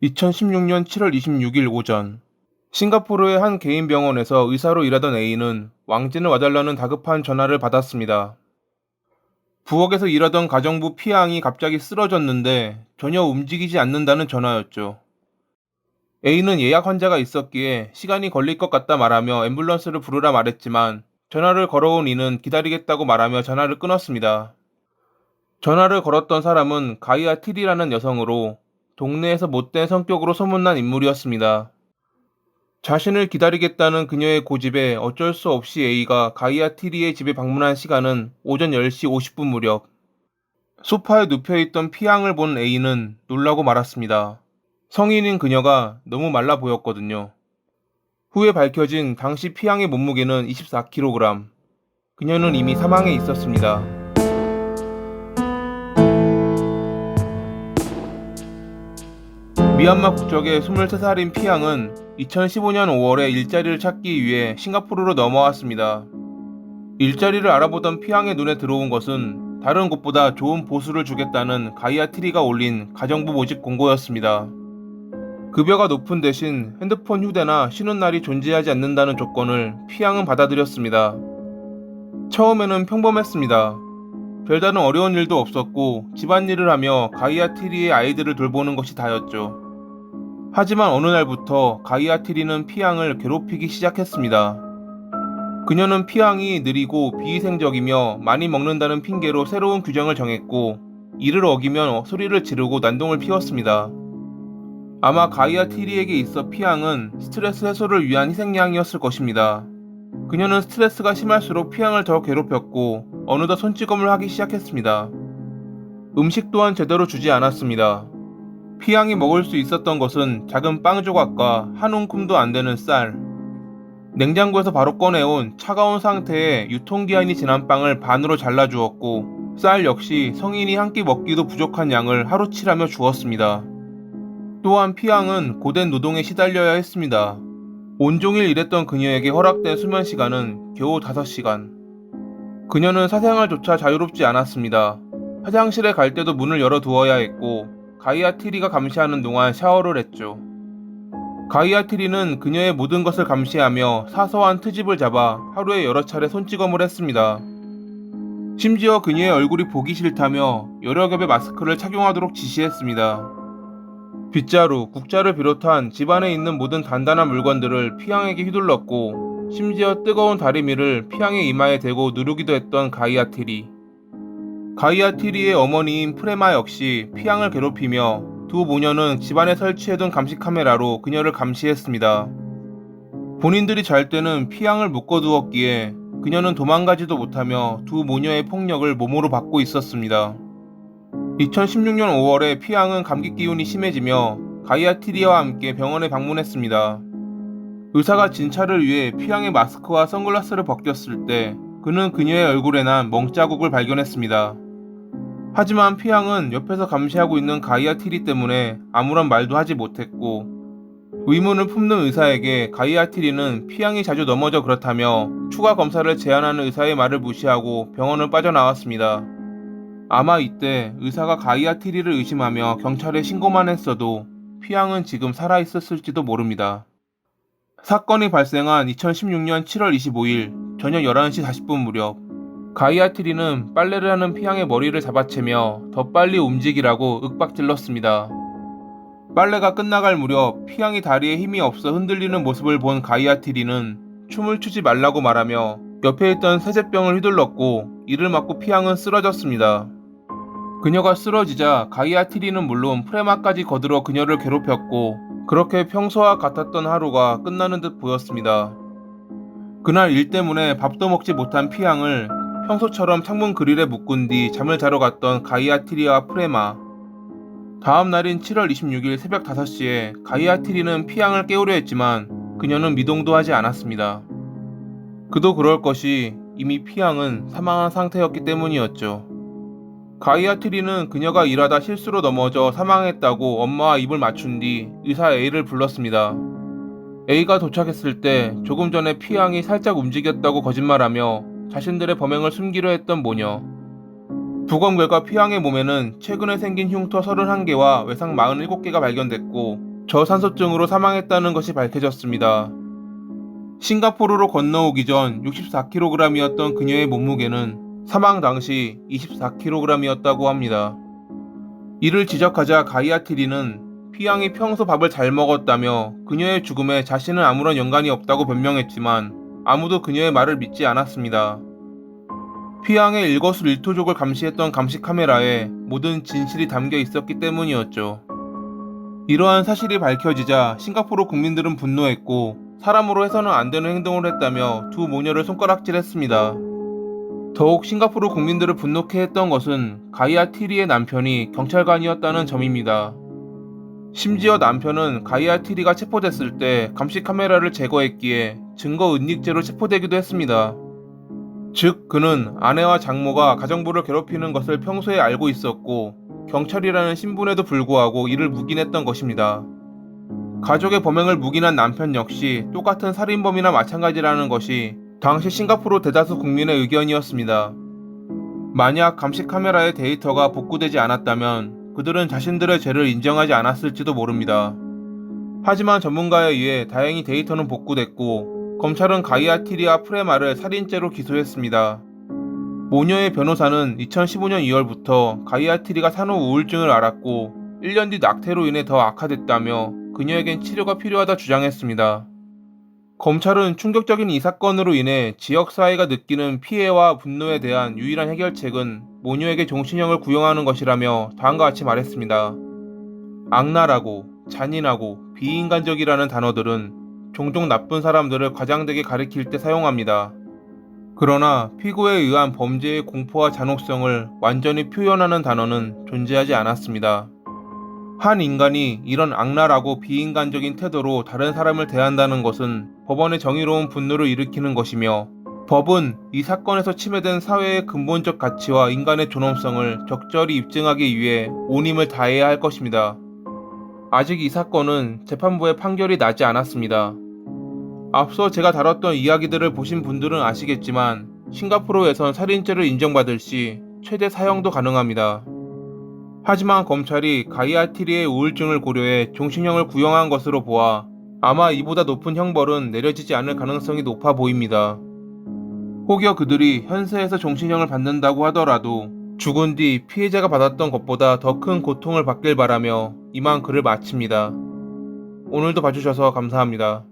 2016년 7월 26일 오전, 싱가포르의 한 개인 병원에서 의사로 일하던 A는 왕진을 와달라는 다급한 전화를 받았습니다. 부엌에서 일하던 가정부 P양이 갑자기 쓰러졌는데 전혀 움직이지 않는다는 전화였죠. A는 예약 환자가 있었기에 시간이 걸릴 것 같다 말하며 앰뷸런스를 부르라 말했지만 전화를 걸어온 이는 기다리겠다고 말하며 전화를 끊었습니다. 전화를 걸었던 사람은 가이아 틸이라는 여성으로 동네에서 못된 성격으로 소문난 인물이었습니다. 자신을 기다리겠다는 그녀의 고집에 어쩔 수 없이 A가 가이아 티리의 집에 방문한 시간은 오전 10시 50분 무렵. 소파에 눕혀있던 피양을 본 A는 놀라고 말았습니다. 성인인 그녀가 너무 말라 보였거든요. 후에 밝혀진 당시 피양의 몸무게는 24kg. 그녀는 이미 사망해 있었습니다. 미얀마 국적의 23살인 피양은 2015년 5월에 일자리를 찾기 위해 싱가포르로 넘어왔습니다. 일자리를 알아보던 피양의 눈에 들어온 것은 다른 곳보다 좋은 보수를 주겠다는 가이아 트리가 올린 가정부 모집 공고였습니다. 급여가 높은 대신 핸드폰 휴대나 쉬는 날이 존재하지 않는다는 조건을 피양은 받아들였습니다. 처음에는 평범했습니다. 별다른 어려운 일도 없었고 집안일을 하며 가이아 트리의 아이들을 돌보는 것이 다였죠. 하지만 어느 날부터 가이아 트리는 피양을 괴롭히기 시작했습니다. 그녀는 피양이 느리고 비위생적이며 많이 먹는다는 핑계로 새로운 규정을 정했고, 이를 어기면 소리를 지르고 난동을 피웠습니다. 아마 가이아 트리에게 있어 피양은 스트레스 해소를 위한 희생양이었을 것입니다. 그녀는 스트레스가 심할수록 피양을 더 괴롭혔고 어느덧 손찌검을 하기 시작했습니다. 음식 또한 제대로 주지 않았습니다. 피양이 먹을 수 있었던 것은 작은 빵 조각과 한 움큼도 안 되는 쌀. 냉장고에서 바로 꺼내온 차가운 상태의 유통기한이 지난 빵을 반으로 잘라주었고, 쌀 역시 성인이 한 끼 먹기도 부족한 양을 하루치라며 주었습니다. 또한 피양은 고된 노동에 시달려야 했습니다. 온종일 일했던 그녀에게 허락된 수면 시간은 겨우 5시간. 그녀는 사생활조차 자유롭지 않았습니다. 화장실에 갈 때도 문을 열어두어야 했고, 가이아 트리가 감시하는 동안 샤워를 했죠. 가이아 트리는 그녀의 모든 것을 감시하며 사소한 트집을 잡아 하루에 여러 차례 손찌검을 했습니다. 심지어 그녀의 얼굴이 보기 싫다며 여러 겹의 마스크를 착용하도록 지시했습니다. 빗자루, 국자를 비롯한 집안에 있는 모든 단단한 물건들을 피양에게 휘둘렀고, 심지어 뜨거운 다리미를 피양의 이마에 대고 누르기도 했던 가이아 트리. 가이아 트리의 어머니인 프레마 역시 피양을 괴롭히며 두 모녀는 집안에 설치해둔 감시 카메라로 그녀를 감시했습니다. 본인들이 잘 때는 피양을 묶어두었기에 그녀는 도망가지도 못하며 두 모녀의 폭력을 몸으로 받고 있었습니다. 2016년 5월에 피양은 감기 기운이 심해지며 가이아 트리와 함께 병원에 방문했습니다. 의사가 진찰을 위해 피양의 마스크와 선글라스를 벗겼을 때 그는 그녀의 얼굴에 난 멍자국을 발견했습니다. 하지만 피양은 옆에서 감시하고 있는 가이아 트리 때문에 아무런 말도 하지 못했고, 의문을 품는 의사에게 가이아 트리는 피양이 자주 넘어져 그렇다며 추가 검사를 제안하는 의사의 말을 무시하고 병원을 빠져나왔습니다. 아마 이때 의사가 가이아 트리를 의심하며 경찰에 신고만 했어도 피양은 지금 살아있었을지도 모릅니다. 사건이 발생한 2016년 7월 25일 저녁 11시 40분 무렵, 가이아 트리는 빨래를 하는 피양의 머리를 잡아채며 더 빨리 움직이라고 윽박질렀습니다. 빨래가 끝나갈 무렵 피양이 다리에 힘이 없어 흔들리는 모습을 본 가이아 트리는 춤을 추지 말라고 말하며 옆에 있던 세제병을 휘둘렀고, 이를 맞고 피양은 쓰러졌습니다. 그녀가 쓰러지자 가이아 트리는 물론 프레마까지 거들어 그녀를 괴롭혔고, 그렇게 평소와 같았던 하루가 끝나는 듯 보였습니다. 그날 일 때문에 밥도 먹지 못한 피양을 평소처럼 창문 그릴에 묶은 뒤 잠을 자러 갔던 가이아 트리와 프레마. 다음 날인 7월 26일 새벽 5시에 가이아 트리는 피양을 깨우려 했지만 그녀는 미동도 하지 않았습니다. 그도 그럴 것이 이미 피양은 사망한 상태였기 때문이었죠. 가이아 트리는 그녀가 일하다 실수로 넘어져 사망했다고 엄마와 입을 맞춘 뒤 의사 A를 불렀습니다. A가 도착했을 때 조금 전에 피양이 살짝 움직였다고 거짓말하며 자신들의 범행을 숨기려 했던 모녀. 부검 결과 피양의 몸에는 최근에 생긴 흉터 31개와 외상 47개가 발견됐고, 저산소증으로 사망했다는 것이 밝혀졌습니다. 싱가포르로 건너오기 전 64kg이었던 그녀의 몸무게는 사망 당시 24kg이었다고 합니다. 이를 지적하자 가이아티리는 피앙이 평소 밥을 잘 먹었다며 그녀의 죽음에 자신은 아무런 연관이 없다고 변명했지만 아무도 그녀의 말을 믿지 않았습니다. 피앙의 일거수일투족을 감시했던 감시 카메라에 모든 진실이 담겨 있었기 때문이었죠. 이러한 사실이 밝혀지자 싱가포르 국민들은 분노했고 사람으로 해서는 안 되는 행동을 했다며 두 모녀를 손가락질했습니다. 더욱 싱가포르 국민들을 분노케 했던 것은 가이아티리의 남편이 경찰관이었다는 점입니다. 심지어 남편은 가이아티리가 체포됐을 때 감시 카메라를 제거했기에 증거 은닉죄로 체포되기도 했습니다. 즉 그는 아내와 장모가 가정부를 괴롭히는 것을 평소에 알고 있었고 경찰이라는 신분에도 불구하고 이를 묵인했던 것입니다. 가족의 범행을 묵인한 남편 역시 똑같은 살인범이나 마찬가지라는 것이 당시 싱가포르 대다수 국민의 의견이었습니다. 만약 감시 카메라의 데이터가 복구되지 않았다면 그들은 자신들의 죄를 인정하지 않았을지도 모릅니다. 하지만 전문가에 의해 다행히 데이터는 복구됐고 검찰은 가이아티리와 프레마를 살인죄로 기소했습니다. 모녀의 변호사는 2015년 2월부터 가이아티리가 산후 우울증을 앓았고 1년 뒤 낙태로 인해 더 악화됐다며 그녀에겐 치료가 필요하다 주장했습니다. 검찰은 충격적인 이 사건으로 인해 지역사회가 느끼는 피해와 분노에 대한 유일한 해결책은 모녀에게 종신형을 구형하는 것이라며 다음과 같이 말했습니다. 악랄하고 잔인하고 비인간적이라는 단어들은 종종 나쁜 사람들을 과장되게 가리킬 때 사용합니다. 그러나 피고에 의한 범죄의 공포와 잔혹성을 완전히 표현하는 단어는 존재하지 않았습니다. 한 인간이 이런 악랄하고 비인간적인 태도로 다른 사람을 대한다는 것은 법원의 정의로운 분노를 일으키는 것이며 법은 이 사건에서 침해된 사회의 근본적 가치와 인간의 존엄성을 적절히 입증하기 위해 온 힘을 다해야 할 것입니다. 아직 이 사건은 재판부의 판결이 나지 않았습니다. 앞서 제가 다뤘던 이야기들을 보신 분들은 아시겠지만 싱가포르에선 살인죄를 인정받을 시 최대 사형도 가능합니다. 하지만 검찰이 가이아티리의 우울증을 고려해 종신형을 구형한 것으로 보아 아마 이보다 높은 형벌은 내려지지 않을 가능성이 높아 보입니다. 혹여 그들이 현세에서 종신형을 받는다고 하더라도 죽은 뒤 피해자가 받았던 것보다 더 큰 고통을 받길 바라며 이만 글을 마칩니다. 오늘도 봐주셔서 감사합니다.